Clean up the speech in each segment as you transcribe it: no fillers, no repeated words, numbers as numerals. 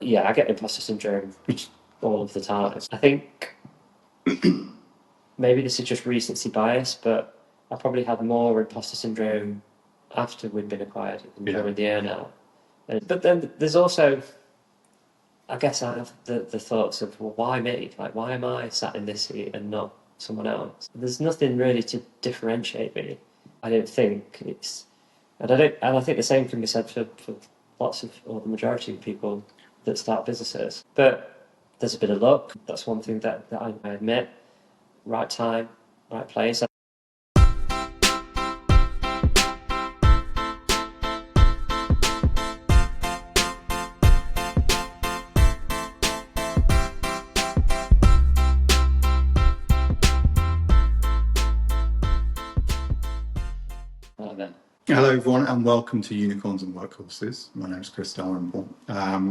Yeah, I get imposter syndrome all of the time. I think maybe this is just recency bias, but I probably had more imposter syndrome after we'd been acquired than during the earnout. But then there's also, I guess I have the thoughts of, well, why me? Like, why am I sat in this seat and not someone else? There's nothing really to differentiate me. I don't think it's, and I think the same can be said for lots of, or the majority of people that start businesses. But there's a bit of luck. That's one thing that I admit. Right time, right place. Hello everyone and welcome to Unicorns and Workhorses. My name is Chris Dalrymple.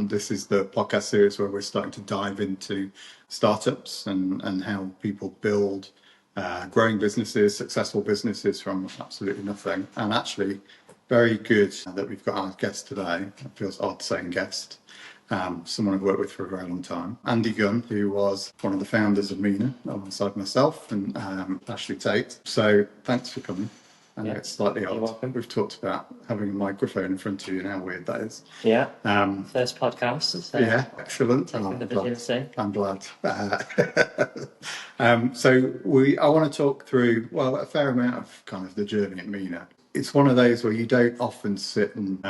This is the podcast series where we're starting to dive into startups and how people build growing businesses, successful businesses from absolutely nothing. And actually very good that we've got our guest today. It feels odd saying guest. Someone I've worked with for a very long time. Andy Gunn, who was one of the founders of Mina alongside myself and Ashley Tate. So thanks for coming. I know it's slightly odd. You're welcome. We've talked about having a microphone in front of you and how weird that is. Yeah. First podcast. So yeah, excellent. Taking the virginity. I'm glad. I want to talk through, well, a fair amount of kind of the journey at Mina. It's one of those where you don't often sit and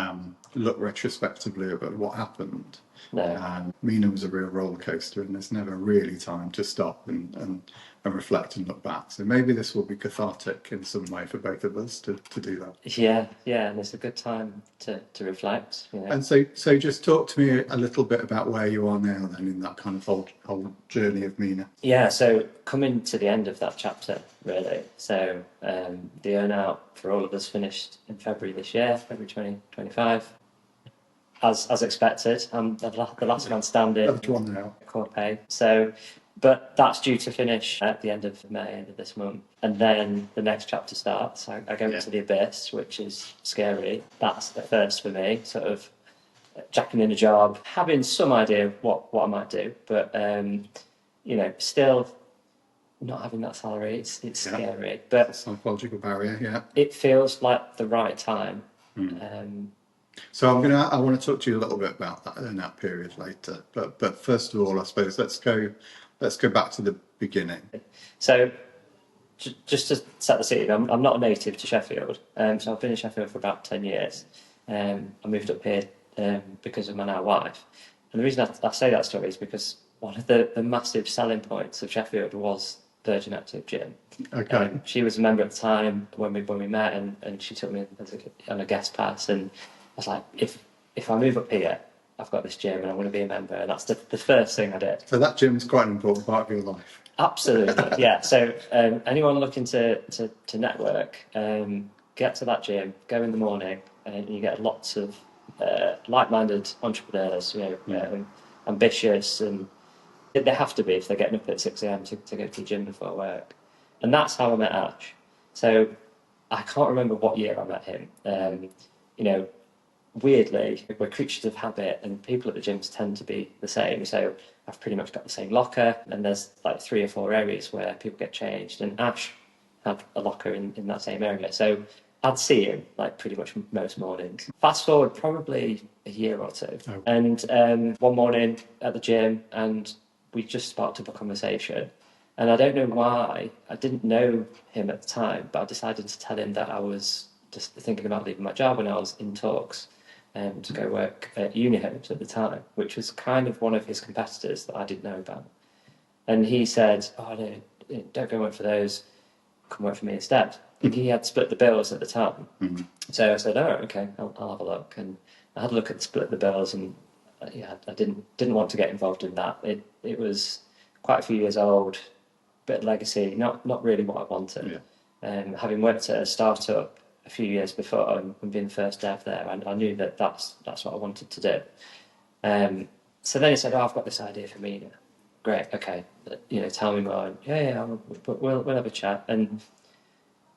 look retrospectively at what happened. No. Mina was a real roller coaster, and there's never really time to stop and reflect and look back. So maybe this will be cathartic in some way for both of us to do that. Yeah, and it's a good time to reflect. You know. And so just talk to me a little bit about where you are now then in that kind of whole journey of Mina. Yeah, so coming to the end of that chapter, really. So the earnout for all of us finished in February this year, February 2025. As expected, I'm the last man standing. That's one now. Core pay. So, but that's due to finish at the end of May, end of this month. And then the next chapter starts. I go into the abyss, which is scary. That's the first for me, sort of jacking in a job, having some idea of what I might do, but, still not having that salary. It's scary. But it's a psychological barrier, yeah. It feels like the right time. So I want to talk to you a little bit about that in that period later. But first of all, I suppose let's go back to the beginning. So just to set the scene, I'm not a native to Sheffield, so I've been in Sheffield for about 10 years. I moved up here because of my now wife, and the reason I say that story is because one of the massive selling points of Sheffield was Virgin Active Gym. Okay. She was a member at the time when we met, and she took me on a guest pass, and I was like, if I move up here, I've got this gym and I'm going to be a member, and that's the first thing I did. So that gym is quite an important part of your life. Absolutely, yeah. So anyone looking to network, get to that gym, go in the morning, and you get lots of like-minded entrepreneurs, ambitious, and they have to be if they're getting up at 6 a.m. to go to the gym before work. And that's how I met Ash. So I can't remember what year I met him. Weirdly, we're creatures of habit, and people at the gyms tend to be the same. So I've pretty much got the same locker, and there's like 3 or 4 areas where people get changed, and Ash had a locker in that same area. So I'd see him like pretty much most mornings. Fast forward probably a year or two, and one morning at the gym, and we just sparked up a conversation. And I don't know why, I didn't know him at the time, but I decided to tell him that I was just thinking about leaving my job, and I was in talks to go work at Unihomes at the time, which was kind of one of his competitors that I didn't know about. And he said, "Oh, no, don't go work for those, come work for me instead." And he had split the bills at the time. Mm-hmm. So I said, "Oh, okay, I'll have a look." And I had a look at the split the bills, and I didn't want to get involved in that. It was quite a few years old, bit of legacy, not really what I wanted. Yeah. Having worked at a startup a few years before and being the first dev there, I knew that's what I wanted to do. So then he said, "Oh, I've got this idea for Mina." Great, okay, tell me more. Yeah, we'll have a chat. And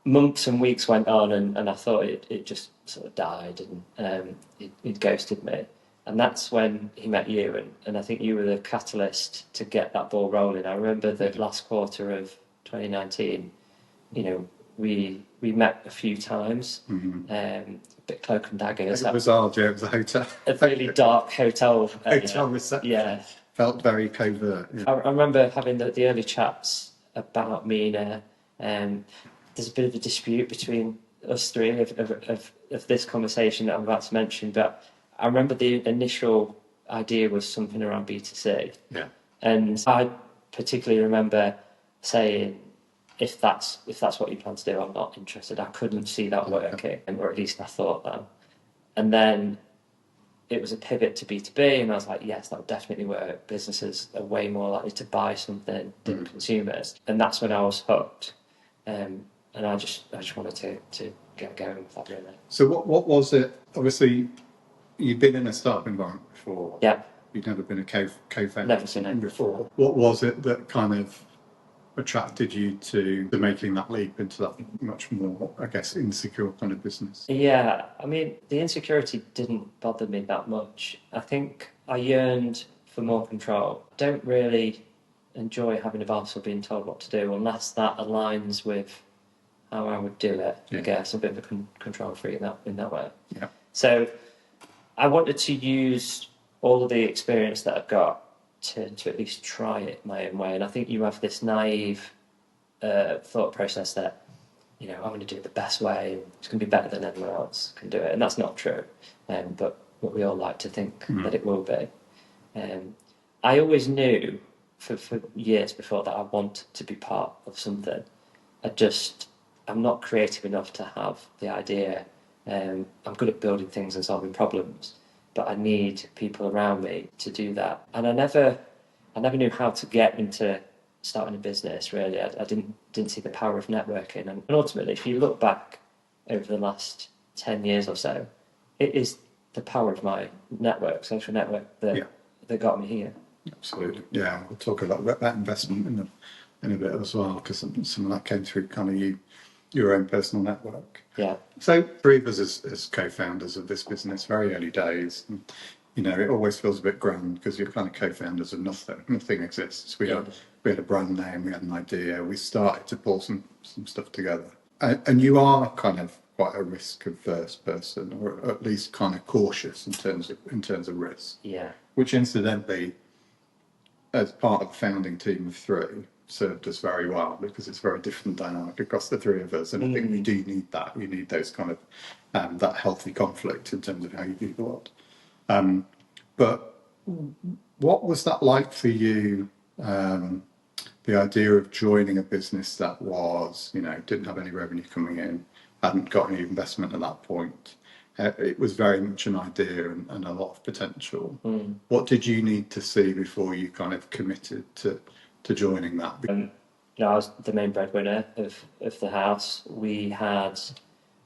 months and weeks went on, and I thought it just sort of died, and it ghosted me. And that's when he met you, and I think you were the catalyst to get that ball rolling. I remember the last quarter of 2019, you know, we met a few times, a bit cloak and dagger. It was odd, yeah, it was a hotel. A really dark hotel. Hotel reception. Yeah. Felt very covert. Yeah. I remember having the early chats about Mina. There's a bit of a dispute between us three of this conversation that I'm about to mention, but I remember the initial idea was something around B2C. Yeah. And I particularly remember saying, if that's what you plan to do, I'm not interested. I couldn't see that working, or at least I thought that. And then it was a pivot to B2B, and I was like, yes, that would definitely work. Businesses are way more likely to buy something than consumers. And that's when I was hooked. And I just wanted to get going with that, really. So what was it? Obviously, you'd been in a startup environment before. Yeah. You'd never been a co-founder. Never seen it before. What was it that kind of attracted you to making that leap into that much more, I guess, insecure kind of business? Yeah, I mean, the insecurity didn't bother me that much. I think I yearned for more control. I don't really enjoy having a boss or being told what to do unless that aligns with how I would do it. Yeah. I guess a bit of a control freak in that way. Yeah. So I wanted to use all of the experience that I've got to at least try it my own way. And I think you have this naive thought process that, you know, I'm going to do it the best way. It's going to be better than anyone else can do it. And that's not true. But we all like to think that it will be. I always knew for years before that I wanted to be part of something. I'm not creative enough to have the idea. I'm good at building things and solving problems, but I need people around me to do that. And I never knew how to get into starting a business, really. I didn't see the power of networking. And ultimately, if you look back over the last 10 years or so, it is the power of my network, social network, that got me here. Absolutely. Yeah, we'll talk about that investment in a bit as well, because some of that came through kind of your own personal network. Yeah. So three of us as co-founders of this business, very early days. And, you know, it always feels a bit grand because you're kind of co-founders of nothing. Nothing exists. We had a brand name, we had an idea, we started to pull some stuff together. And you are kind of quite a risk-averse person, or at least kind of cautious in terms of risk. Yeah. Which incidentally, as part of the founding team of three, served us very well because it's a very different dynamic across the three of us, and I think we do need that. We need those kind of that healthy conflict in terms of how you view the world. But what was that like for you? The idea of joining a business that was, you know, didn't have any revenue coming in, hadn't got any investment at that point. It was very much an idea and a lot of potential. What did you need to see before you kind of committed to joining that? You know, I was the main breadwinner of the house. We had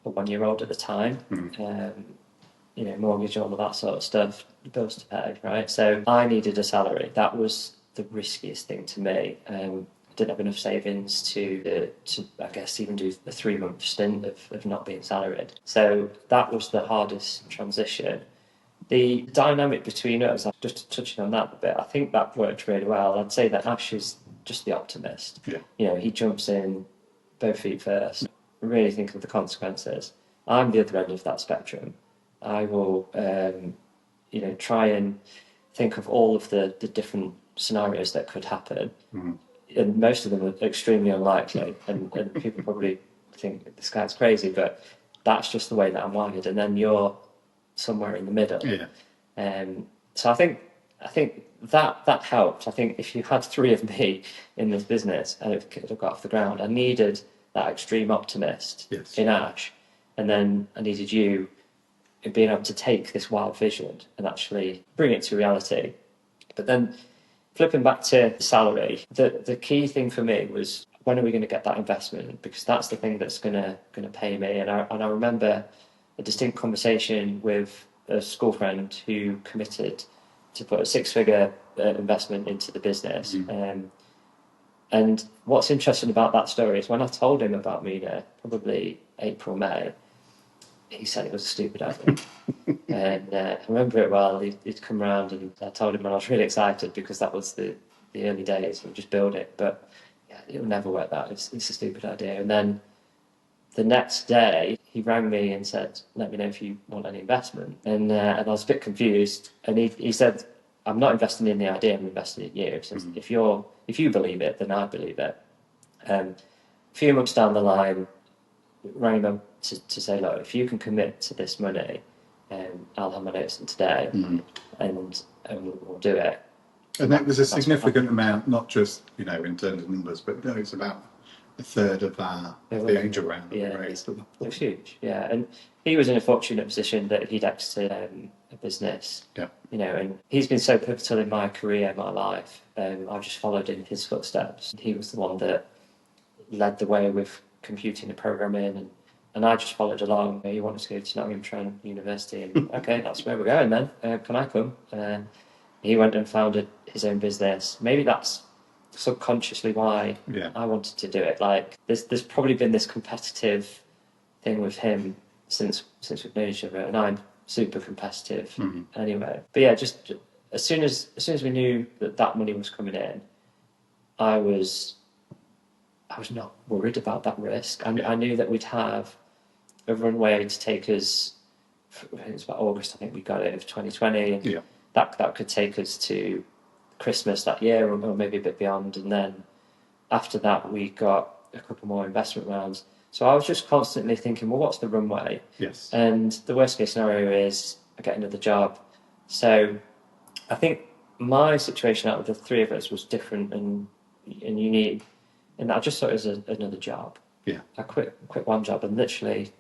a 1-year-old at the time, you know, mortgage, all of that sort of stuff, bills to pay, right? So I needed a salary. That was the riskiest thing to me. Didn't have enough savings to I guess even do a 3-month stint of not being salaried. So that was the hardest transition. The dynamic between us, just touching on that a bit, I think that worked really well. I'd say that Ash is just the optimist. Yeah. You know, he jumps in both feet first, really think of the consequences. I'm the other end of that spectrum. I will, you know, try and think of all of the different scenarios that could happen. And most of them are extremely unlikely, and people probably think this guy's crazy, but that's just the way that I'm wired. And then you're somewhere in the middle. Yeah. So I think that helped. I think if you had 3 of me in this business and it could have got off the ground, I needed that extreme optimist in Ash, and then I needed you in being able to take this wild vision and actually bring it to reality. But then flipping back to salary, the key thing for me was, when are we going to get that investment? Because that's the thing that's going to pay me. And I remember a distinct conversation with a school friend who committed to put a 6-figure investment into the business. And what's interesting about that story is when I told him about Mina, probably April, May, he said it was a stupid idea. And I remember it well. He'd come round and I told him, and I was really excited because that was the early days of just build it. But yeah, it'll never work that. It's a stupid idea. And then the next day, he rang me and said, "Let me know if you want any investment." And I was a bit confused. And he said, "I'm not investing in the idea. I'm investing in you. He says, if you believe it, then I believe it." A few months down the line, rang them to say, "Look, if you can commit to this money, I'll have my notes in today, and we'll do it." And that was a significant amount, not just, you know, in terms of numbers, but no, it's about a third of the angel round that we raised. It was huge, yeah. And he was in a fortunate position that he'd exited a business, you know, and he's been so pivotal in my career, my life. I've just followed in his footsteps. He was the one that led the way with computing and programming, and I just followed along. He wanted to go to Nottingham University, and okay, that's where we're going then. Can I come? He went and founded his own business. Maybe that's subconsciously why I wanted to do it. Like, there's probably been this competitive thing with him since we've known each other, and I'm super competitive anyway. But yeah, just as soon as we knew that money was coming in, I was not worried about that risk. I knew that we'd have a runway to take us. It was about August, I think we got it, of 2020. And that could take us to Christmas that year, or maybe a bit beyond. And then after that, we got a couple more investment rounds. So I was just constantly thinking, well, what's the runway? Yes. And the worst case scenario is I get another job. So I think my situation out of the three of us was different and unique. And I just saw it as another job. Yeah. I quit one job, and literally,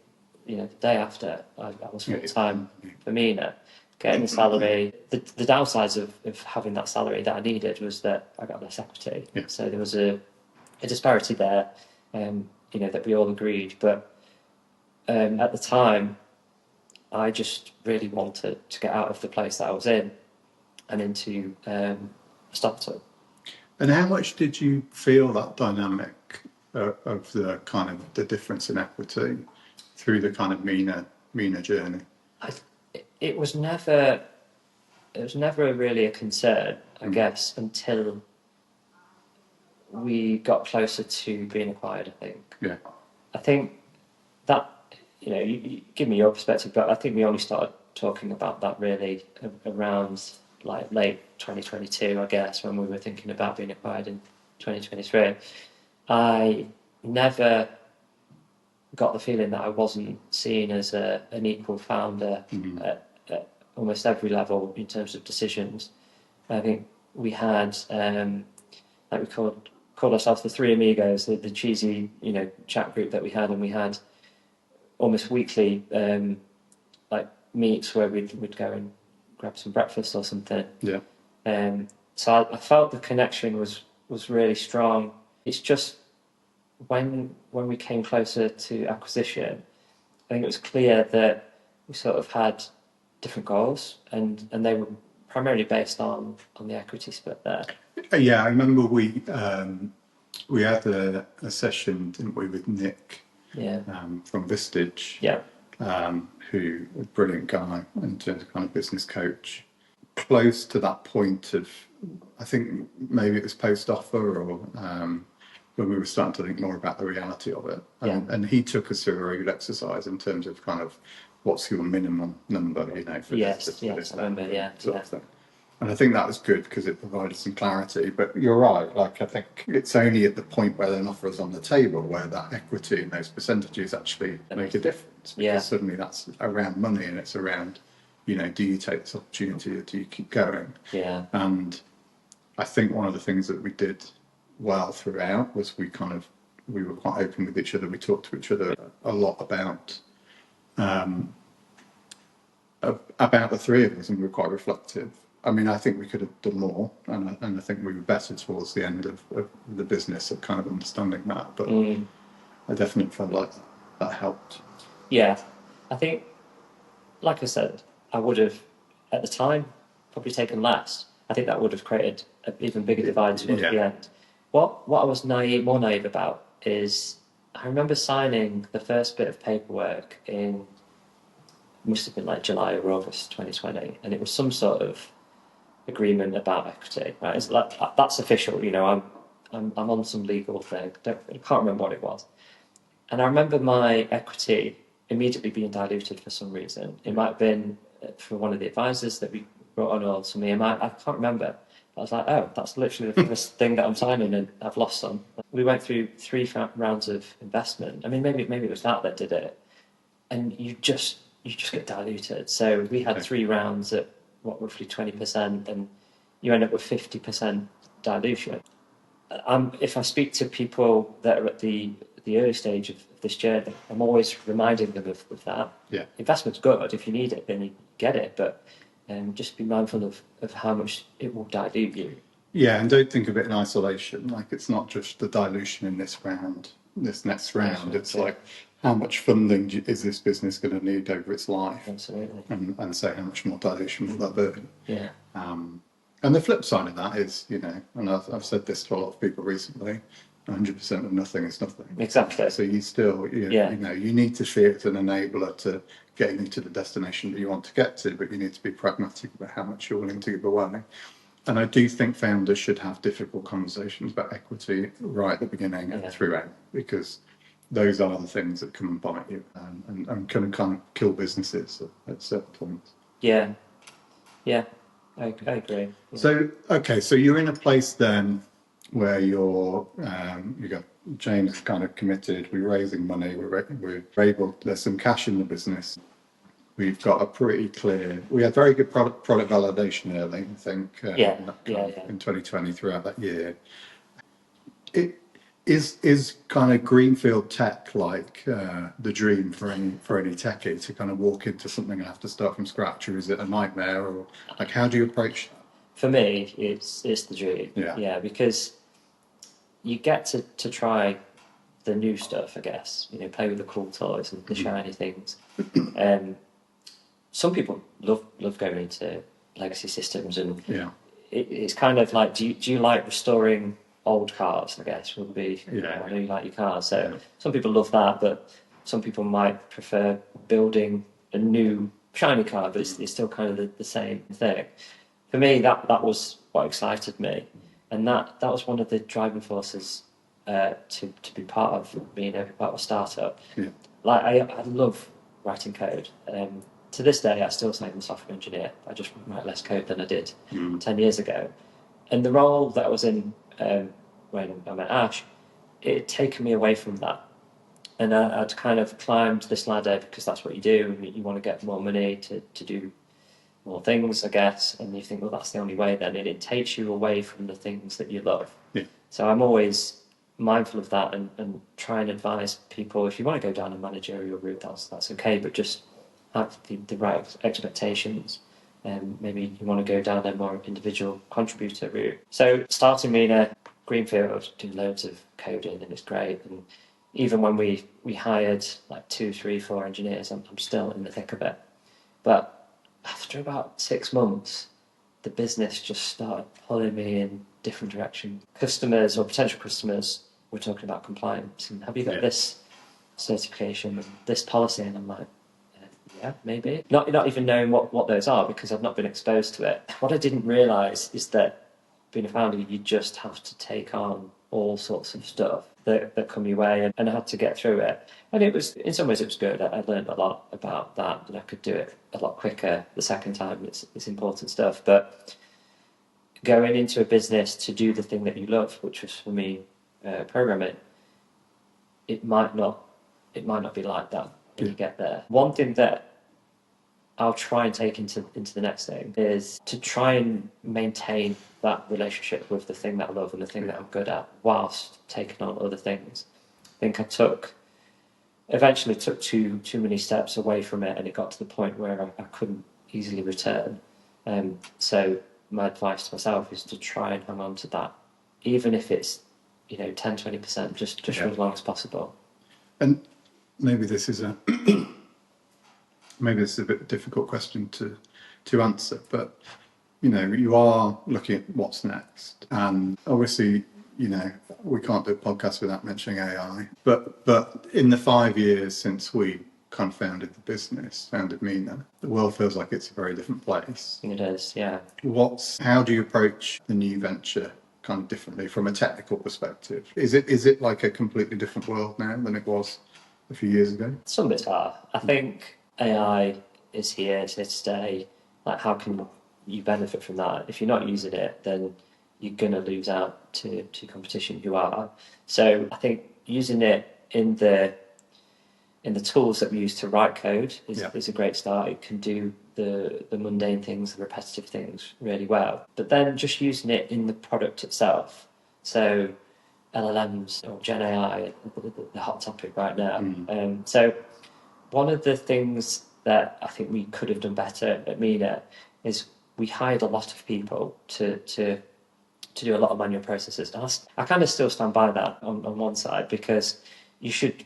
you know, the day after, I was full time for Mina, getting the salary. The downsides of having that salary that I needed was that I got less equity. Yeah. So there was a disparity there, you know, that we all agreed. But at the time, I just really wanted to get out of the place that I was in and into a startup. And how much did you feel that dynamic of the kind of the difference in equity through the kind of Mina journey? It was never really a concern, I guess, until we got closer to being acquired, I think. Yeah. I think that, you know, you give me your perspective, but I think we only started talking about that really around like late 2022, I guess, when we were thinking about being acquired in 2023. I never got the feeling that I wasn't seen as an equal founder at almost every level in terms of decisions. I think we had, like we called ourselves the Three Amigos, the cheesy, you know, chat group that we had, and we had almost weekly like meets where we'd go and grab some breakfast or something. Yeah. So I felt the connection was really strong. It's just when we came closer to acquisition, I think it was clear that we sort of had different goals, and they were primarily based on the equity split there. Yeah, I remember we had a session, didn't we, with Nick from Vistage, who was a brilliant guy in terms of kind of business coach. Close to that point of, I think maybe it was post-offer or when we were starting to think more about the reality of it. And he took us through a real exercise in terms of kind of what's your minimum number, you know, for this. I remember, sort of thing. And I think that was good because it provided some clarity. But you're right, like I think it's only at the point where an offer is on the table where that equity and those percentages actually make a difference. Because suddenly that's around money and it's around, you know, do you take this opportunity or do you keep going? Yeah. And I think one of the things that we did well throughout was we were quite open with each other. We talked to each other a lot about the three of us, and we were quite reflective. I mean, I think we could have done more, and I think we were better towards the end of the business of kind of understanding that. But I definitely felt like that helped. Yeah, I think, like I said, I would have, at the time, probably taken less. I think that would have created an even bigger divide towards the end. What I was more naive about is I remember signing the first bit of paperwork in must have been like July or August 2020, and it was some sort of agreement about equity, right? It's like, that's official, you know, I'm on some legal thing. I can't remember what it was. And I remember my equity immediately being diluted for some reason. It might have been for one of the advisors that we brought on, or to me. I can't remember. I was like, oh, that's literally the first thing that I'm signing, and I've lost some. We went through 3 rounds of investment. I mean, maybe it was that did it, and you just get diluted. So we had 3 rounds at roughly 20%, and you end up with 50% dilution. If I speak to people that are at the early stage of this journey, I'm always reminding them of that. Yeah. Investment's good. If you need it, then you get it. But just be mindful of how much it will dilute you. Yeah, and don't think of it in isolation. Like, it's not just the dilution in this round, this next round. It's like, how much funding is this business going to need over its life? Absolutely. And so how much more dilution will that be? Yeah. And the flip side of that is, you know, and I've said this to a lot of people recently, 100% of nothing is nothing. Exactly. So you still, you know, you need to see it as an enabler to getting you to the destination that you want to get to, but you need to be pragmatic about how much you're willing to give away. And I do think founders should have difficult conversations about equity right at the beginning and throughout, because those are the things that come and bite you and can kind of kill businesses at certain points. Yeah. Yeah. I agree. Yeah. So, okay, so you're in a place then where you got James kind of committed, we're raising money, we're able, there's some cash in the business. We've got a pretty clear, we had very good product validation early, I think, in 2020 throughout that year. It is kind of greenfield tech like the dream for any techie to kind of walk into something and have to start from scratch, or is it a nightmare, or like how do you approach that? For me, it's the dream. Yeah, because you get to try the new stuff, I guess. You know, play with the cool toys and the shiny things. Some people love going into legacy systems, and it's kind of like, do you like restoring old cars? I guess would be. I know you like your cars, so some people love that, but some people might prefer building a new shiny car, but it's still kind of the same thing. For me, that was what excited me, and that was one of the driving forces to be part of being part of a startup. Yeah. Like I love writing code. To this day, I still say I'm a software engineer. I just write less code than I did 10 years ago. And the role that I was in when I met Ash, it had taken me away from that. And I'd kind of climbed this ladder because that's what you do. You want to get more money to do more things, I guess. And you think, well, that's the only way then. And it takes you away from the things that you love. Yeah. So I'm always mindful of that and try and advise people, if you want to go down a managerial route, that's okay, but just have the right expectations. Maybe you want to go down a more individual contributor route. So starting me in a greenfield, do loads of coding, and it's great. And even when we hired like 2, 3, 4 engineers, I'm still in the thick of it. But after about 6 months, the business just started pulling me in different directions. Customers or potential customers were talking about compliance, and have you got this certification and this policy? And I'm like, yeah, maybe. Not even knowing what those are, because I've not been exposed to it. What I didn't realise is that being a founder, you just have to take on all sorts of stuff that come your way, and I had to get through it. And it was, in some ways, it was good. I learned a lot about that, and I could do it a lot quicker the second time. It's important stuff. But going into a business to do the thing that you love, which was for me programming, it might not be like that when you get there. One thing that I'll try and take into the next thing is to try and maintain that relationship with the thing that I love and the thing that I'm good at, whilst taking on other things. I think I eventually took too many steps away from it, and it got to the point where I couldn't easily return. So my advice to myself is to try and hang on to that, even if it's 10-20%, just for as long as possible. And maybe this is a bit difficult question to answer, but you are looking at what's next, and obviously we can't do a podcast without mentioning AI. But in the 5 years since we kind of founded the business, founded Mina, the world feels like it's a very different place. It is, yeah. How do you approach the new venture kind of differently from a technical perspective? Is it like a completely different world now than it was a few years ago? Some bits are. I think AI is here, it's here to stay. Like, how can you benefit from that? If you're not using it, then you're going to lose out to competition who are. So I think using it in the tools that we use to write code is a great start. It can do the mundane things, the repetitive things really well. But then just using it in the product itself. So LLMs or Gen AI, the hot topic right now. So one of the things that I think we could have done better at Mina is we hired a lot of people to do a lot of manual processes. And I kind of still stand by that on one side, because you should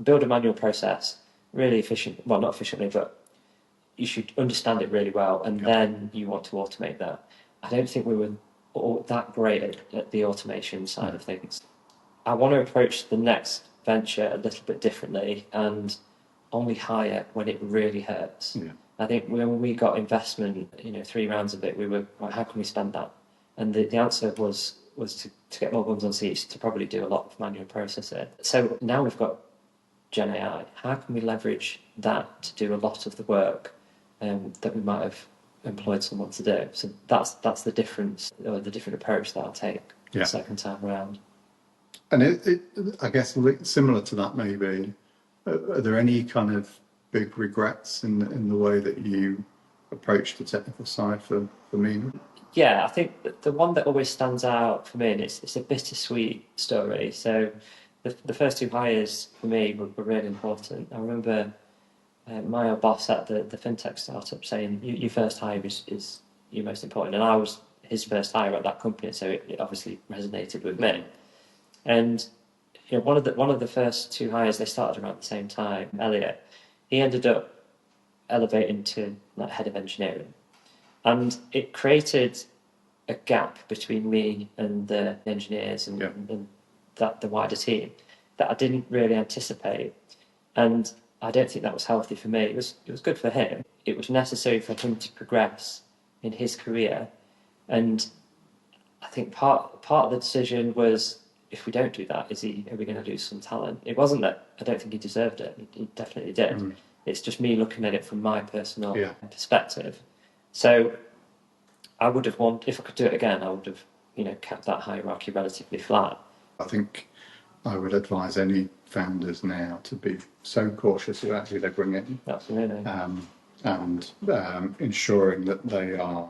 build a manual process really efficient. Well, not efficiently, but you should understand it really well, and then you want to automate that. I don't think we were all that great at the automation side of things. I want to approach the next venture a little bit differently and only hire when it really hurts. Yeah. I think when we got investment, 3 rounds of it, we were like, how can we spend that? And the answer was to get more bums on seats, to probably do a lot of manual processing. So now we've got Gen AI. How can we leverage that to do a lot of the work that we might have employed someone to do? So that's the difference, or the different approach that I'll take the second time around. And I guess similar to that, maybe, are there any kind of big regrets in the way that you approach the technical side for Mina? Yeah, I think the one that always stands out for me, and it's a bittersweet story. So the first 2 hires for me were really important. I remember my old boss at the fintech startup saying, your first hire is your most important. And I was his first hire at that company, so it obviously resonated with me. And one of the first 2 hires, they started around the same time. Elliot, he ended up elevating to like head of engineering, and it created a gap between me and the engineers and the wider team that I didn't really anticipate. And I don't think that was healthy for me. It was good for him. It was necessary for him to progress in his career, and I think part of the decision was, if we don't do that, are we going to lose some talent? It wasn't that I don't think he deserved it. He definitely did. It's just me looking at it from my personal perspective. So I would have if I could do it again, I would have, kept that hierarchy relatively flat. I think I would advise any founders now to be so cautious about who they bring in. Absolutely. And ensuring that they are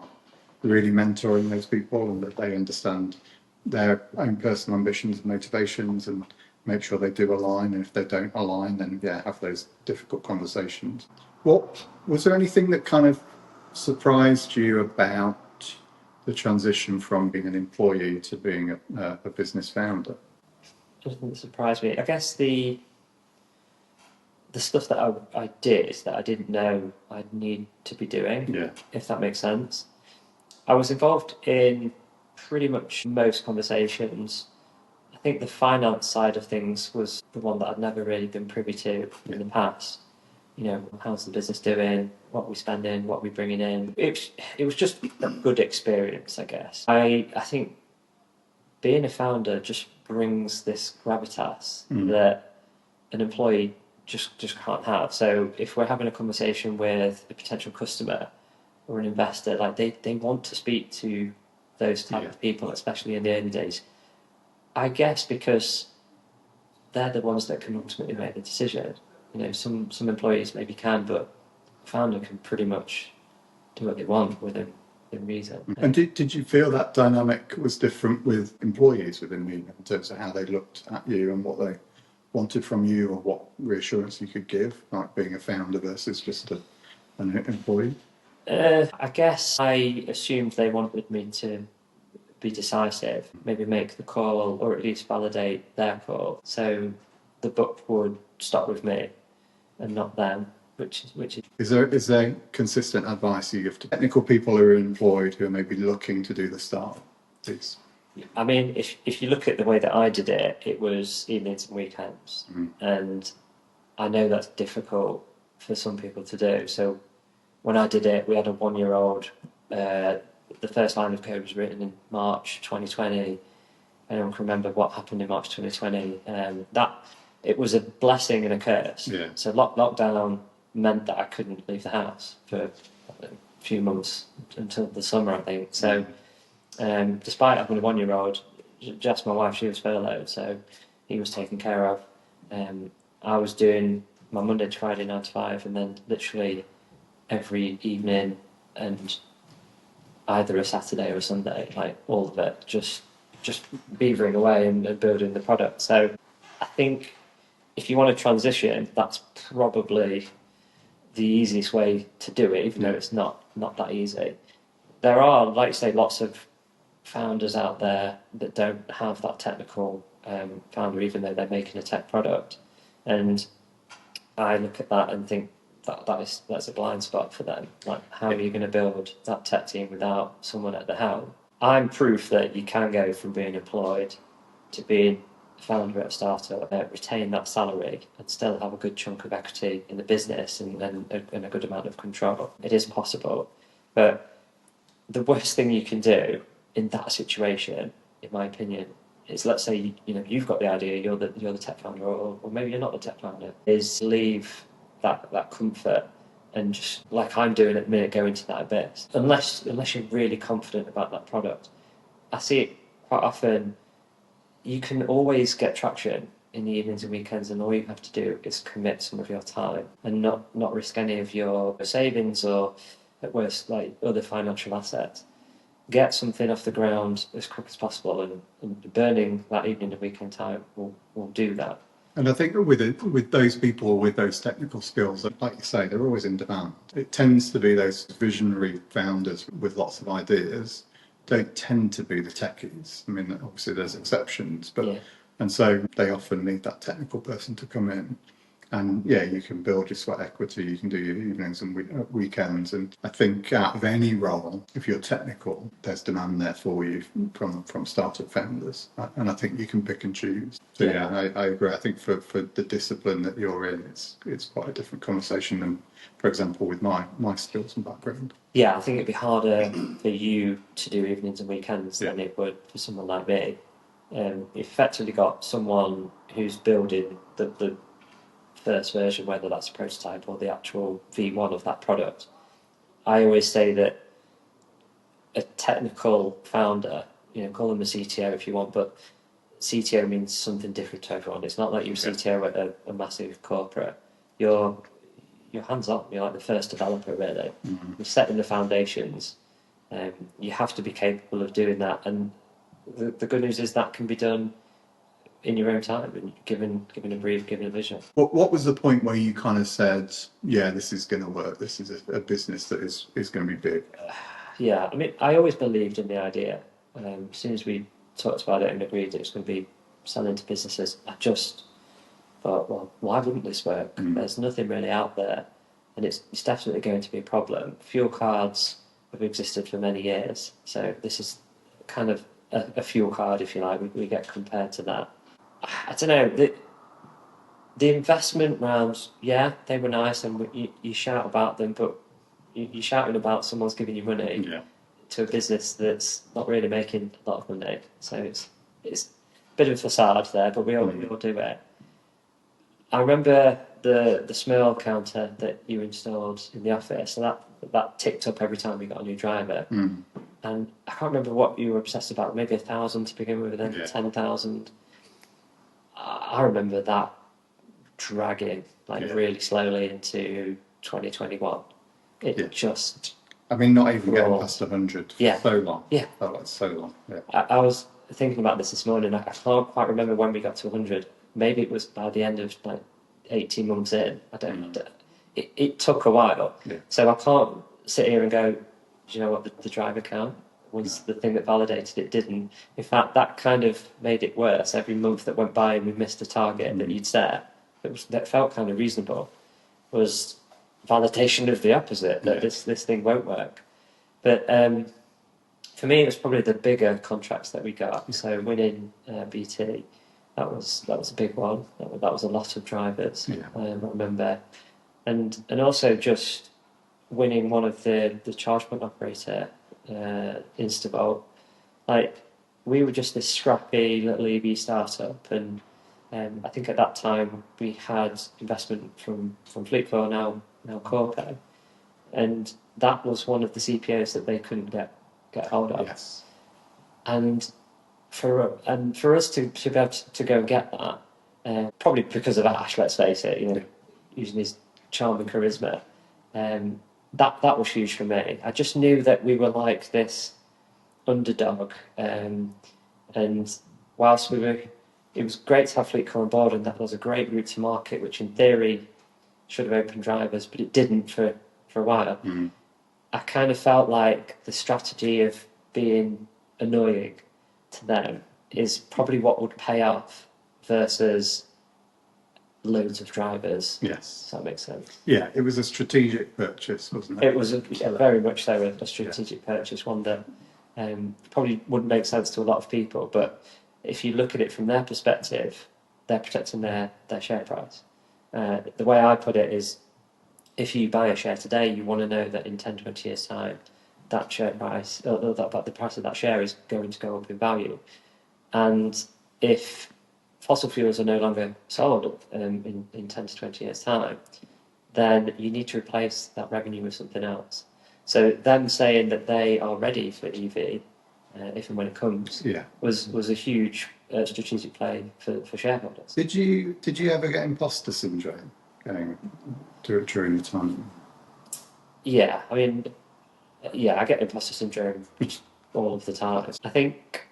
really mentoring those people and that they understand their own personal ambitions and motivations, and make sure they do align. And if they don't align, then have those difficult conversations. Was there anything that kind of surprised you about the transition from being an employee to being a business founder? Nothing that surprised me. I guess the stuff that I did that I didn't know I'd need to be doing, if that makes sense. I was involved in pretty much most conversations. I think the finance side of things was the one that I'd never really been privy to in the past. How's the business doing? What are we spending? What are we bringing in? It was just a good experience, I guess. I think being a founder just brings this gravitas that an employee just can't have. So if we're having a conversation with a potential customer or an investor, like they want to speak to those type of people, especially in the early days. I guess because they're the ones that can ultimately make the decision. Some employees maybe can, but a founder can pretty much do what they want within reason. And did you feel that dynamic was different with employees within Mina in terms of how they looked at you and what they wanted from you, or what reassurance you could give, like being a founder versus just an employee? I guess I assumed they wanted me to be decisive, maybe make the call or at least validate their call. So the buck would stop with me and not them, which is... Is there consistent advice you give to technical people who are employed who are maybe looking to do the start? I mean, if you look at the way that I did it, it was evenings and weekends. And I know that's difficult for some people to do. So when I did it, we had a 1-year-old. The first line of code was written in March 2020. Anyone can remember what happened in March 2020? That it was a blessing and a curse. Yeah. So lockdown meant that I couldn't leave the house for a few months until the summer, I think. So despite having a 1-year-old, Jess, my wife, she was furloughed, so he was taken care of. I was doing my Monday to Friday 9 to 5, and then literally every evening and either a Saturday or a Sunday, like all of it, just beavering away and building the product. So I think if you want to transition, that's probably the easiest way to do it, even though it's not that easy. There are, like you say, lots of founders out there that don't have that technical founder, even though they're making a tech product. And I look at that and think that's a blind spot for them. Like, how are you going to build that tech team without someone at the helm? I'm proof that you can go from being employed to being a founder at a startup, retain that salary and still have a good chunk of equity in the business and a good amount of control. It is possible. But the worst thing you can do in that situation, in my opinion, is, let's say you've got the idea, you're the tech founder, or maybe you're not the tech founder, is leave that comfort and just, like I'm doing at the minute, go into that abyss. Unless you're really confident about that product. I see it quite often. You can always get traction in the evenings and weekends, and all you have to do is commit some of your time and not risk any of your savings or, at worst, like other financial assets. Get something off the ground as quick as possible, and burning that evening and weekend time will do that. And I think with those people with those technical skills, like you say, they're always in demand. It tends to be those visionary founders with lots of ideas don't tend to be the techies. I mean, obviously there's exceptions, but and so they often need that technical person to come in. And yeah, you can build your sweat equity, you can do your evenings and weekends. And I think out of any role, if you're technical, there's demand there for you from startup founders. And I think you can pick and choose. So yeah, I agree. I think for the discipline that you're in, it's quite a different conversation than, for example, with my skills and background. Yeah, I think it'd be harder for you to do evenings and weekends than it would for someone like me. You've effectively got someone who's building the first version, whether that's a prototype or the actual V1 of that product. I always say that a technical founder, call them a CTO if you want, but CTO means something different to everyone. It's not like you're a CTO at a massive corporate. You're hands-on. You're like the first developer, really. Mm-hmm. You're setting the foundations. You have to be capable of doing that. And the good news is that can be done in your own time and given a brief, given a vision. What was the point where you kind of said, yeah, this is going to work, this is a business that is going to be big? Yeah, I mean, I always believed in the idea. As soon as we talked about it and agreed it was going to be selling to businesses, I just thought, well, why wouldn't this work? There's nothing really out there, and it's definitely going to be a problem. Fuel cards have existed for many years, so this is kind of a fuel card, if you like. We get compared to that. I don't know, the investment rounds, yeah, they were nice, and you shout about them, but you're shouting about someone's giving you money to a business that's not really making a lot of money. So it's a bit of a facade there, but we all do it. I remember the smell counter that you installed in the office, so that ticked up every time we got a new driver. And I can't remember what you were obsessed about, maybe 1,000 to begin with, and then 10,000. I remember that dragging really slowly into 2021. It just... I mean, not even getting past 100 for so long. Yeah. Felt like so long. Yeah. I was thinking about this morning. I can't quite remember when we got to 100. Maybe it was by the end of 18 months in. I don't know. It took a while. Yeah. So I can't sit here and go, do you know what, the driver count was the thing that validated it didn't. In fact, that kind of made it worse. Every month that went by and we missed a target that you'd set, that felt kind of reasonable, was validation of the opposite, that this thing won't work. But for me, it was probably the bigger contracts that we got. So winning BT, that was a big one. That was a lot of drivers. I remember and also just winning one of the charge point operator Instavolt. Like, we were just this scrappy little EV startup, and I think at that time we had investment from FleetCor, now Corpo, and that was one of the CPOs that they couldn't get hold of. Yes. And for us to be able to go and get that, probably because of Ash, let's face it, using his charm and charisma, that was huge for me. I just knew that we were like this underdog, and whilst it was great to have FleetCor on board, and that was a great route to market, which in theory should have opened drivers, but it didn't for a while. Mm. I kind of felt like the strategy of being annoying to them is probably what would pay off versus loads of drivers. Yes. Does that make sense? Yeah, it was a strategic purchase, wasn't it? It was very much so a strategic purchase, one that probably wouldn't make sense to a lot of people, but if you look at it from their perspective, they're protecting their share price. The way I put it is, if you buy a share today, you want to know that in 10, 20 years' time, that share price, the price of that share is going to go up in value. And if fossil fuels are no longer sold in 10 to 20 years' time, then you need to replace that revenue with something else. So them saying that they are ready for EV, if and when it comes, was a huge strategic play for shareholders. Did you ever get imposter syndrome going during the time? Yeah, I mean, I get imposter syndrome all of the time. I think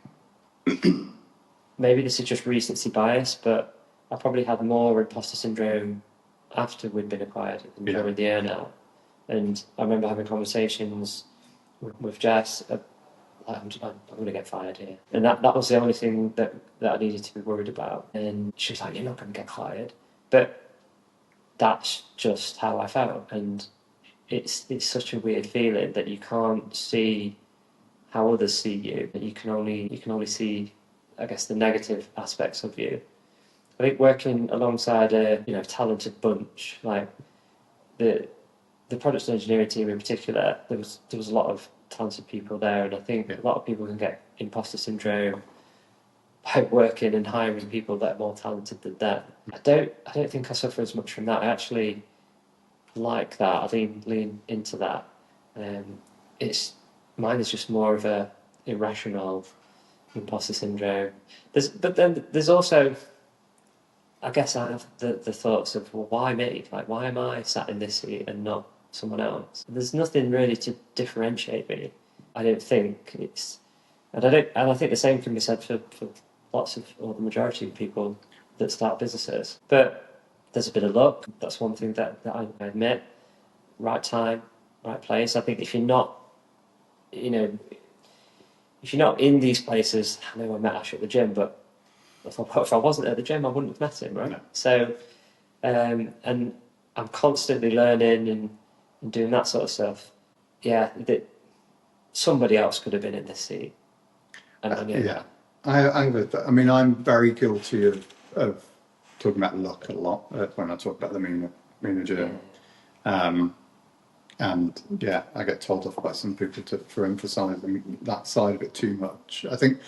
maybe this is just recency bias, but I probably had more imposter syndrome after we'd been acquired than during the earnout. And I remember having conversations with Jess. I'm going to get fired here, and that was the only thing that I needed to be worried about. And she was like, "You're not going to get fired," but that's just how I felt, and it's such a weird feeling that you can't see how others see you. That you can only see, I guess, the negative aspects of you. I think working alongside a talented bunch, like the product and engineering team in particular, there was a lot of talented people there, and I think a lot of people can get imposter syndrome by working and hiring people that are more talented than them. I don't think I suffer as much from that. I actually like that. I lean into that. Mine is just more of a irrational imposter syndrome. But then there's also, I guess, I have the thoughts of, well, why me? Like, why am I sat in this seat and not someone else? There's nothing really to differentiate me. I don't think it's, and I think the same can be said for lots of, or the majority of people that start businesses. But there's a bit of luck. That's one thing that I admit. Right time, right place. I think if you're not, if you're not in these places, I know I met Ash at the gym, but if I wasn't at the gym, I wouldn't have met him, right? No. So, and I'm constantly learning and doing that sort of stuff. Yeah, somebody else could have been in this seat. I mean, I'm very guilty of talking about luck a lot when I talk about the Mina journey. And I get told off by some people for emphasising that side of it too much. I think,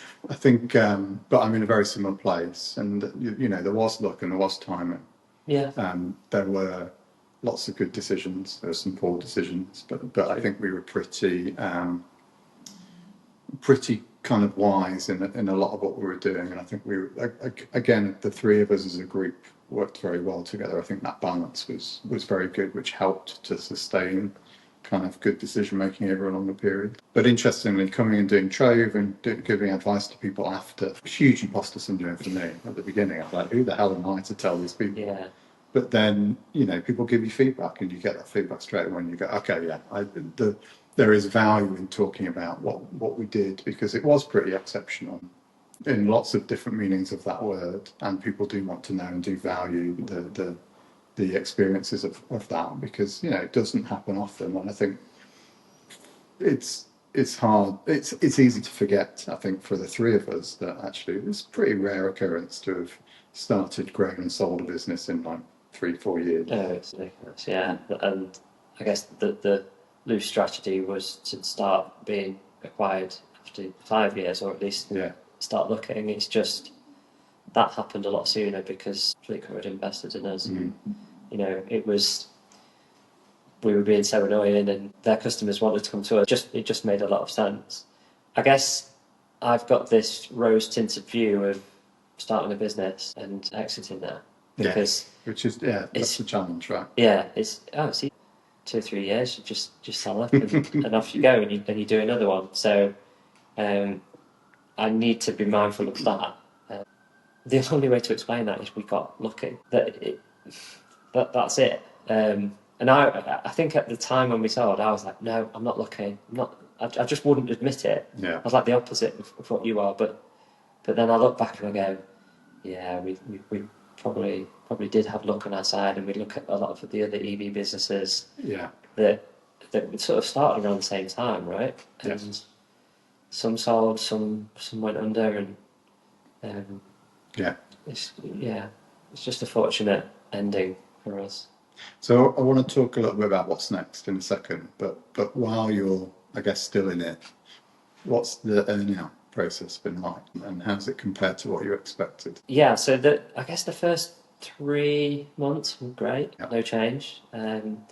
but I'm in a very similar place, and there was luck and there was timing. Yeah. There were lots of good decisions. There were some poor decisions, but I think we were pretty kind of wise in a lot of what we were doing, and I think we were, again, the three of us as a group worked very well together. I think that balance was very good, which helped to sustain kind of good decision making over a longer period. But interestingly, coming and doing Trove and giving advice to people after, huge imposter syndrome for me at the beginning. I'm like, who the hell am I to tell these people? Yeah. But then, people give you feedback, and you get that feedback straight away, and you go, okay, yeah, there is value in talking about what we did, because it was pretty exceptional in lots of different meanings of that word, and people do want to know and do value the experiences of that, because it doesn't happen often, and I think it's hard. It's easy to forget, I think, for the three of us, that actually it's a pretty rare occurrence to have started, grown, and sold a business in like 3-4 years. Oh, it's ridiculous, yeah. And I guess the loose strategy was to start being acquired after 5 years, or at least start looking. It's just that happened a lot sooner because Fleetco had invested in us. And, you know, we were being so annoying, and their customers wanted to come to us. It just made a lot of sense. I guess I've got this rose-tinted view of starting a business and exiting that. Because which is that's the challenge, right? Yeah, it's 2 or 3 years. You just sell up and off you go, and you do another one. So I need to be mindful of that. The only way to explain that is we got lucky. That's it. And I think at the time when we sold, I was like, no, I'm not lucky. I'm not. I just wouldn't admit it. Yeah. I was like the opposite of what you are. But then I look back and I go, yeah, we probably did have luck on our side, and we look at a lot of the other EV businesses that sort of started around the same time, right? And some sold, some went under, and it's just a fortunate ending for us. So I want to talk a little bit about what's next in a second, but while you're, I guess, still in it, what's the earn-out process been like, and how's it compared to what you expected? Yeah, so I guess the first 3 months were great, no change, and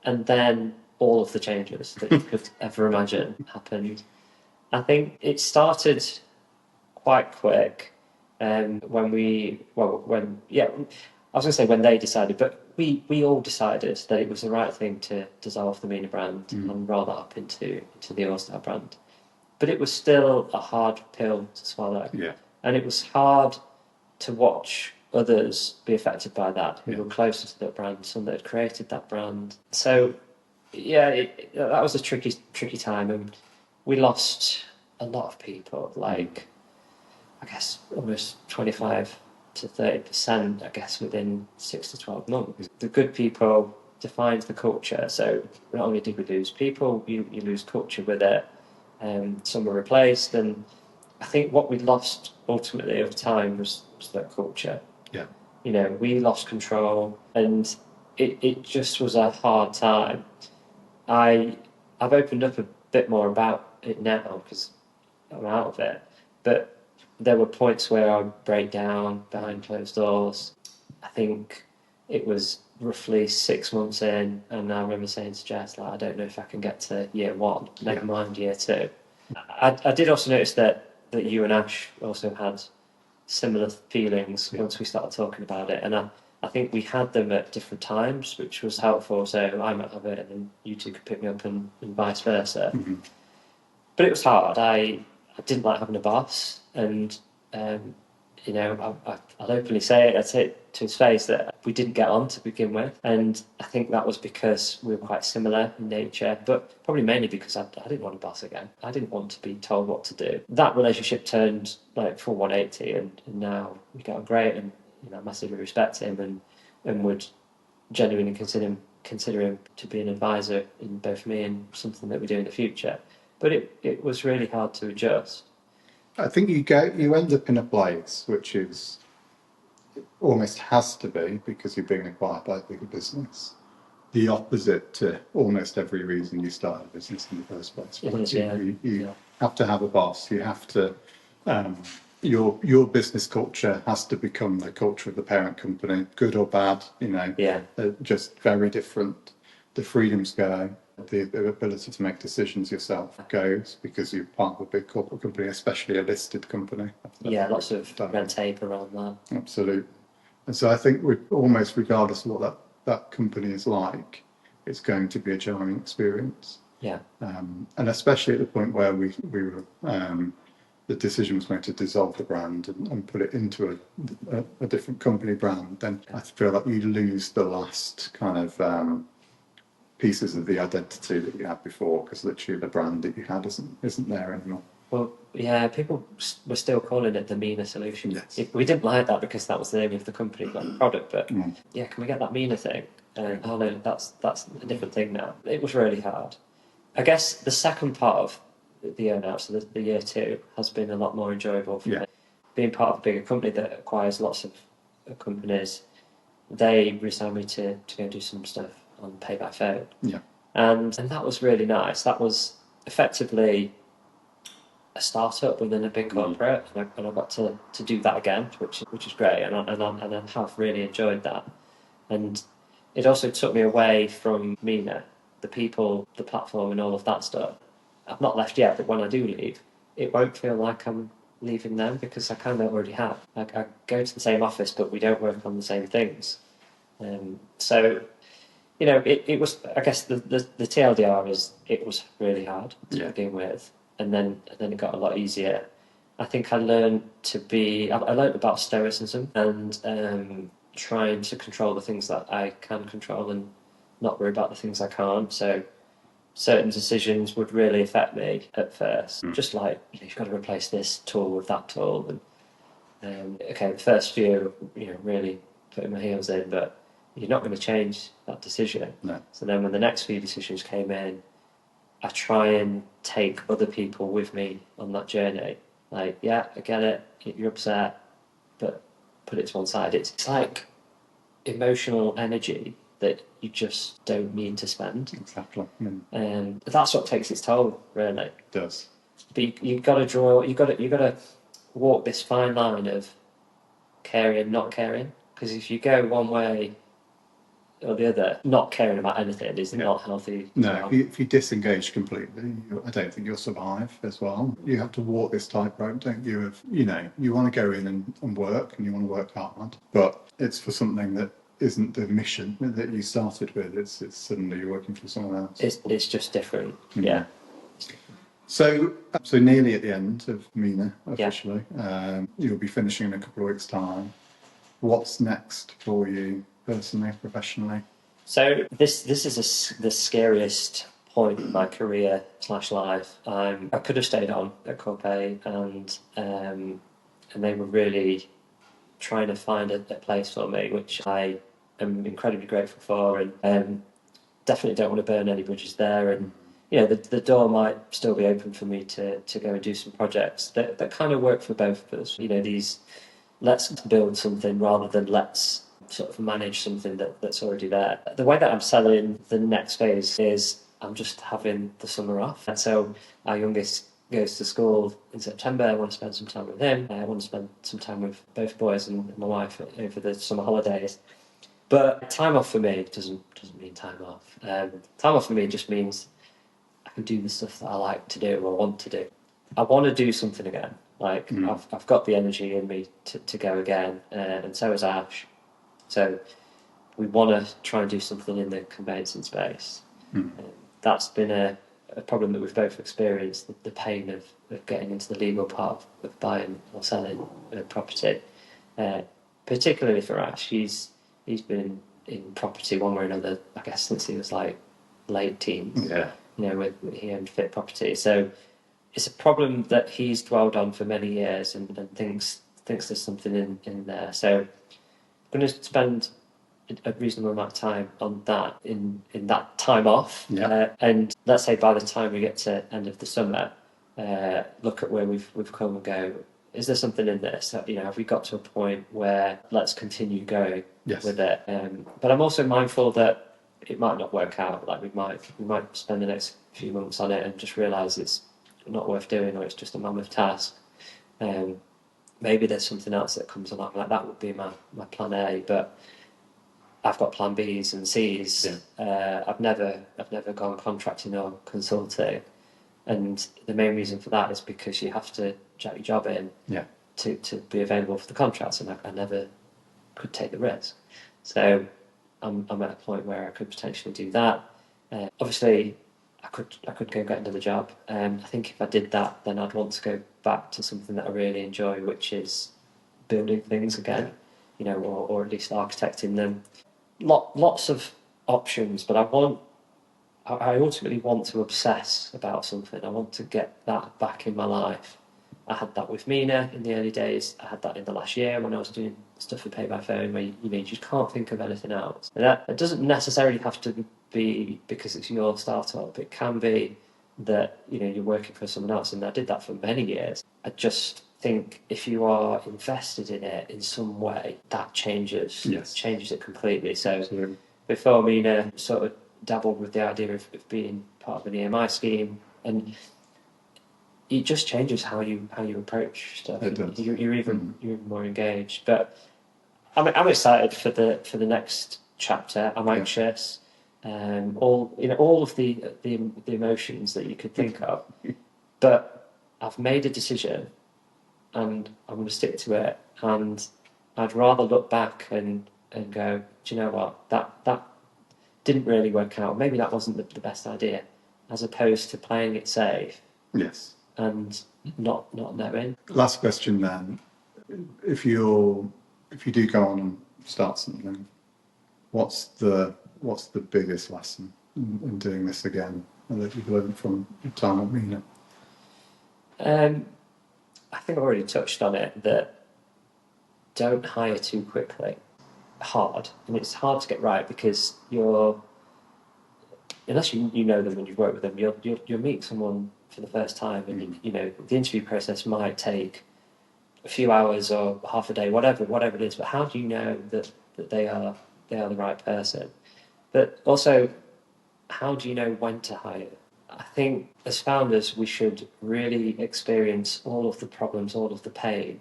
then all of the changes that you could ever imagine happened. I think it started quite quick when I was going to say when they decided, but we all decided that it was the right thing to dissolve the Mina brand and roll that up into the All-Star brand. But it was still a hard pill to swallow. Yeah. And it was hard to watch others be affected by that, who were closer to that brand, some that had created that brand. So, that was a tricky time, and we lost a lot of people, like, I guess, almost 25 to 30%, I guess, within 6 to 12 months. The good people defined the culture, so not only did we lose people, you lose culture with it. Some were replaced, and I think what we lost ultimately over time was that culture. Yeah. You know, we lost control, and it just was a hard time. I've opened up a bit more about it now because I'm out of it, but there were points where I'd break down behind closed doors. I think it was roughly 6 months in, and I remember saying to Jess, like, I don't know if I can get to year 1, never mind year 2. I did also notice that you and Ash also had similar feelings once we started talking about it, and I think we had them at different times, which was helpful. So I might have it, and then you two could pick me up, and vice versa. Mm-hmm. But it was hard. I didn't like having a boss, and you know, I'll openly say it. I'd say it to his face that we didn't get on to begin with, and I think that was because we were quite similar in nature, but probably mainly because I didn't want a boss again. I didn't want to be told what to do. That relationship turned like full 180, and now we get on great, and you know, I massively respect him, and would genuinely consider him to be an advisor in both me and something that we do in the future. But it was really hard to adjust. I think you end up in a place which is almost has to be, because you're being acquired by a bigger business, the opposite to almost every reason you started a business in the first place. You have to have a boss. You have to your business culture has to become the culture of the parent company, good or bad. You know, just very different. The freedoms go. The ability to make decisions yourself goes, because you're part of a big corporate company, especially a listed company. Yeah, lots of red tape around that. Absolutely. And so I think almost regardless of what that company is like, it's going to be a jarring experience. Yeah. And especially at the point where we were, the decision was made to dissolve the brand and put it into a different company brand, then I feel like you lose the last kind of pieces of the identity that you had before, because literally the brand that you had isn't there anymore. Well, yeah, people were still calling it the Mina solution. Yes. We didn't like that because that was the name of the company, not the product. But yeah, can we get that Mina thing? Oh no, that's a different thing now. It was really hard. I guess the second part of the earn-out, so the year 2, has been a lot more enjoyable for me. Being part of a bigger company that acquires lots of companies, they reassigned me to go do some stuff on pay by phone. Yeah. And that was really nice. That was effectively a startup within a big corporate, and I got to do that again, which is great, and I have really enjoyed that. And it also took me away from Mina, the people, the platform, and all of that stuff. I've not left yet, but when I do leave, it won't feel like I'm leaving them because I kind of already have. I go to the same office, but we don't work on the same things. So, you know, it was, I guess the TLDR is it was really hard to begin with, and then it got a lot easier. I think I learned I learned about stoicism and trying to control the things that I can control and not worry about the things I can't. So certain decisions would really affect me at first, just like, you know, you've got to replace this tool with that tool, and okay, the first few, you know, really putting my heels in, but you're not going to change that decision. No. So then when the next few decisions came in, I try and take other people with me on that journey. Like, yeah, I get it, you're upset, but put it to one side. It's like emotional energy that you just don't mean to spend. Exactly. And that's what takes its toll, really. It does. But you've got to walk this fine line of caring and not caring. Because if you go one way or the other, not caring about anything is not healthy. No, if you disengage completely, I don't think you'll survive as well. You have to walk this tightrope, don't you? Of, you know, you want to go in and work, and you want to work hard, but it's for something that isn't the mission that you started with. It's suddenly you're working for someone else. It's just different. Yeah. So nearly at the end of Mina officially. You'll be finishing in a couple of weeks' time. What's next for you personally, professionally? So this is the scariest point in my career / life. I could have stayed on at Corpay, and they were really trying to find a place for me, which I am incredibly grateful for, and definitely don't want to burn any bridges there. And you know, the door might still be open for me to go and do some projects that kind of work for both of us. You know, these let's build something rather than let's sort of manage something that's already there. The way that I'm selling the next phase is I'm just having the summer off. And so our youngest goes to school in September. I want to spend some time with him. I want to spend some time with both boys and my wife over the summer holidays. But time off for me doesn't mean time off. Time off for me just means I can do the stuff that I like to do or want to do. I want to do something again. Like I've got the energy in me to go again, and so has Ash. So we want to try and do something in the conveyancing space. That's been a problem that we've both experienced, the pain of getting into the legal part of buying or selling a property. Particularly for Ash, he's been in property one way or another, I guess, since he was like late teens. Yeah. You know, he owned Fit Property. So it's a problem that he's dwelled on for many years and thinks there's something in there. So I'm going to spend a reasonable amount of time on that in that time off. And let's say by the time we get to end of the summer, look at where we've come and go, is there something in this? You know, have we got to a point where let's continue going with it? But I'm also mindful that it might not work out. Like we might spend the next few months on it and just realise it's not worth doing, or it's just a mammoth task. Maybe there's something else that comes along. Like that would be my plan A, but I've got plan Bs and Cs. I've never gone contracting or consulting, and the main reason for that is because you have to jack your job in to be available for the contracts, and I never could take the risk. So I'm at a point where I could potentially do that. Obviously, I could go get another job. I think if I did that, then I'd want to go back to something that I really enjoy, which is building things again, you know, or at least architecting them. Lots of options, but I ultimately want to obsess about something. I want to get that back in my life. I had that with Mina in the early days. I had that in the last year when I was doing stuff for Pay by Phone, where you just can't think of anything else. And that doesn't necessarily have to be because it's your startup. It can be that, you know, you're working for someone else, and I did that for many years. I just think if you are invested in it in some way, that changes it completely. So Absolutely. before Mina sort of dabbled with the idea of being part of an EMI scheme, and it just changes how you approach stuff. It does. You're even more engaged. But I'm excited for the next chapter. I'm anxious. All of the emotions that you could think of. But I've made a decision, and I'm going to stick to it. And I'd rather look back and go, do you know what, that didn't really work out. Maybe that wasn't the best idea, as opposed to playing it safe. Yes. And not knowing. Last question then. If you do go on and start something, what's the biggest lesson in doing this again that you've learned from your time at Mina? I think I already touched on it, that don't hire too quickly. Hard, and it's hard to get right because unless you know them and you've worked with them, you'll meet someone for the first time, and the interview process might take a few hours or half a day, whatever it is. But how do you know that they are the right person? But also, how do you know when to hire? I think as founders, we should really experience all of the problems, all of the pain,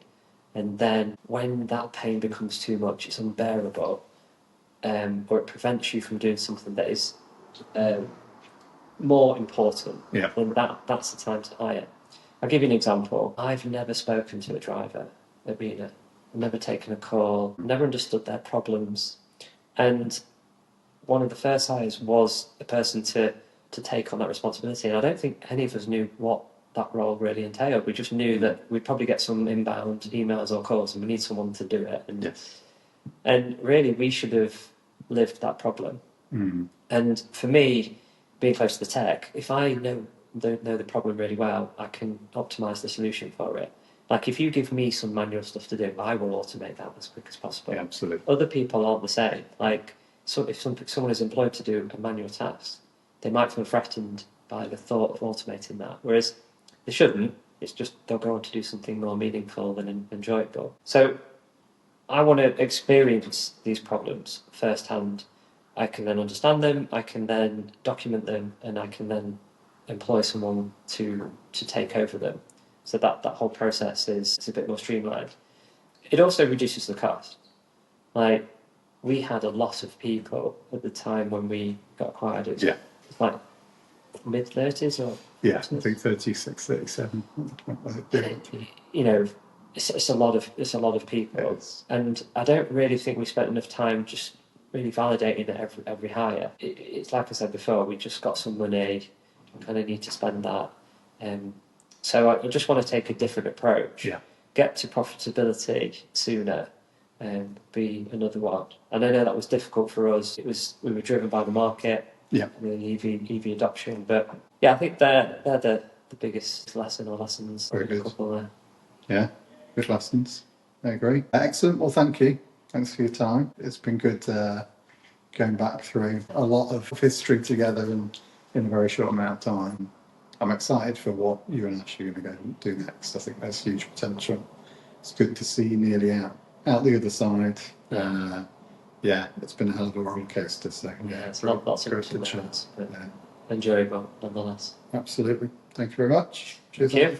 and then when that pain becomes too much, it's unbearable, or it prevents you from doing something that is more important, then that's the time to hire. I'll give you an example. I've never spoken to a driver at Mina. I've never taken a call, never understood their problems. And one of the first hires was a person to take on that responsibility. And I don't think any of us knew what that role really entailed. We just knew that we'd probably get some inbound emails or calls, and we need someone to do it. And really, we should have lived that problem. And for me, being close to the tech, if I know the problem really well, I can optimize the solution for it. Like if you give me some manual stuff to do, I will automate that as quick as possible. Yeah, absolutely. Other people aren't the same. Like, so if someone is employed to do a manual task, they might feel threatened by the thought of automating that, whereas they shouldn't. It's just they'll go on to do something more meaningful and enjoyable. So I want to experience these problems firsthand. I can then understand them, I can then document them, and I can then employ someone to take over them. So that whole process is a bit more streamlined. It also reduces the cost. Like, we had a lot of people at the time when we got acquired. It's like mid-30s or... Yeah, I think 36, 37. It's a lot of people. And I don't really think we spent enough time just really validating it every hire. It's like I said before, we just got some money, we kind of need to spend that. So I just want to take a different approach. Get to profitability sooner, and be another one. And I know that was difficult for us. We were driven by the market, the EV adoption. But yeah, I think they're the biggest lesson or lessons. Very good. Couple there. Yeah, good lessons. I agree. Excellent. Well, thank you. Thanks for your time. It's been good going back through a lot of history together in a very short amount of time. I'm excited for what you and Ash are going to go and do next. I think there's huge potential. It's good to see nearly out the other side. It's been a hell of a roller coaster. So it's lots of ups and downs, but enjoyable nonetheless. Absolutely. Thank you very much. Cheers. Thank you.